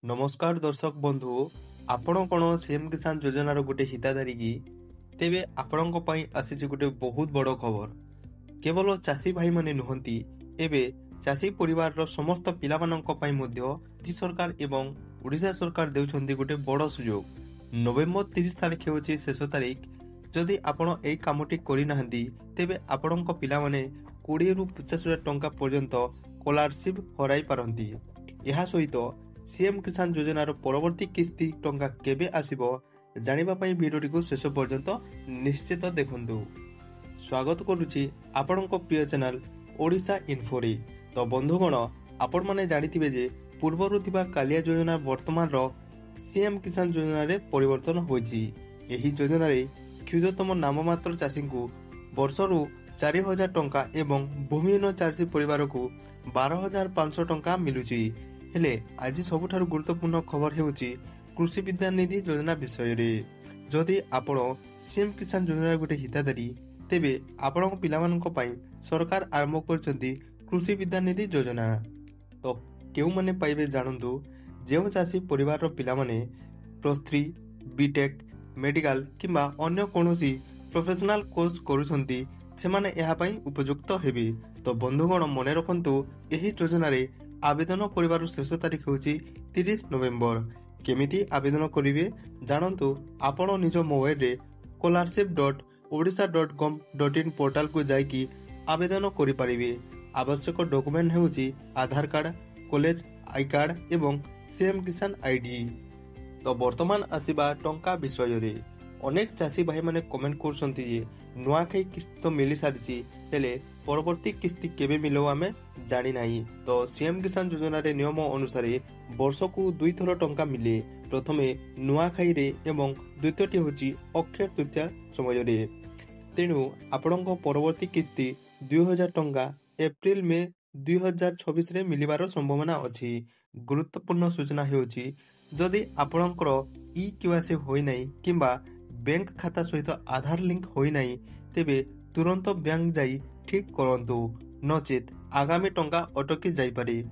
नमस्कार दर्शक बंधु आपण कौन सीएम किसान योजनार गोटे हिताधारी की तेबे आपण आसी गोटे बहुत बड़ खबर। केवल चाषी भाई माने नुहंती एबे चाषी परिवार समस्त पिला मानक पई मध्य राज्य सरकार एवं ओडिशा सरकार देउछंती गोटे बड़ सुजोग। नवेम्बर 30 तारिख होची शेष तारिख। जदि आपण एई कामटी करि नाहंती तेबे आपणक पिला माने 20 रु 50,000 टंका पर्यंत स्कॉलरशिप हराई पारंती। एहा सहित सीएम किसान योजनार परवर्ती किस्ती टंका केबे आसीबो जानिबा पई वीडियोटी को शेष पर्यंत निश्चित देखंतु। स्वागत करूची आपणक प्रिय चैनल ओडिशा इन्फोरी। तो बंधुगण आपण माने जानिथिबे जे पूर्वरु थिबा कालिया योजना वर्तमान रो सीएम किसान योजना रे परिवर्तन होईची। एही योजना रे क्षुद्रतम नाममात्र चाषी को वर्षरु 4,000 टंका एवं भूमिहीन चाषी परिवार को 12,500 टंका मिलुची। हेले आज सबुठारु गुरुत्वपूर्ण खबर हेउची कृषि विद्या निधि योजना विषय रे। जदि आपण सीएम किसान योजना गोटे हिताधारी तेबे आपण पिलामानक पई सरकार आरंभ करचंती कृषि विद्या निधि योजना। तो केउ माने पाइबे जानंतु जेउ चाषी परिवार रो पिला माने +3 बीटेक मेडिकल किंबा अन्य कोनोसी प्रोफेशनल कोर्स करूछंती सेमाने एहा पई उपयुक्त हेबे। तो बंधुगण मने रखंतु एही योजना रे आवेदन करिवार शेष तारिख होची 30 नवेम्बर। केमिति आवेदन करिवे जानंतु आपण निज मोबाइल रे scholarship.odisha.gov.in पोर्टल को जाइकी आवेदन करि परिवे। आवश्यक डॉक्यूमेंट हेउची Aadhaar card, college I card एवं सीएम किसान आईडी। तो वर्तमान आसीबा टंका विषय रे अनेक चाषी भाई माने कमेंट करछंती जे नुआखाई किस्त तो मिली सारिछि हेले परवर्ती किस्ती केबे मिलो आमे जानि नाही। तो सीएम किसान योजना रे नियम अनुसार वर्ष को 2 थर टंका मिले। प्रथमे नुआखाई रे एवं द्वितीयटी होची अक्षय तृतीया समय रे। तेनु आपणको परवर्ती किस्ती 2,000 टंका एप्रिल में 2026 रे मिलिबार संभावना अछि। गुरुत्वपूर्ण सूचना हेउची जदि आपणकर ई-केवाईसी होई नाही किंबा बैंक खाता सहित आधार लिंक होई नाही तेबे तुरंत बैंक जाई ठीक करंतु, नचेत आगामी टंका अटकी जाई पारे।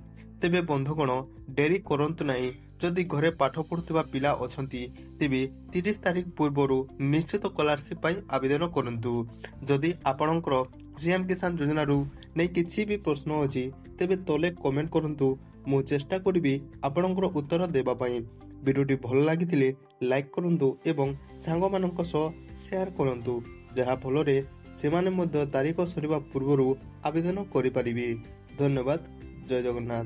तेबे बंधुगण डेरी करंतु नाही। जदि घरे पाठ पढुथिबा पिला अछंती तेबे 30 तारिख पूर्वरु निश्चित स्कॉलरशिप पई आवेदन करंतु। जदि आपणकर सीएम किसान योजना रु नै किछि भी प्रश्न अछि तेबे तले कमेंट करंतु। मु चेष्टा करिबी आपणकर उत्तर देबा पई। वीडियोटी भल लागिथिले लाइक करंतु एवं सांग मानक सह शेयर करंतु जहा फलरे सेमाने मध्य तारिख सरिबा पूर्वरु आवेदन करि परिबे। धन्यवाद। जय जगन्नाथ।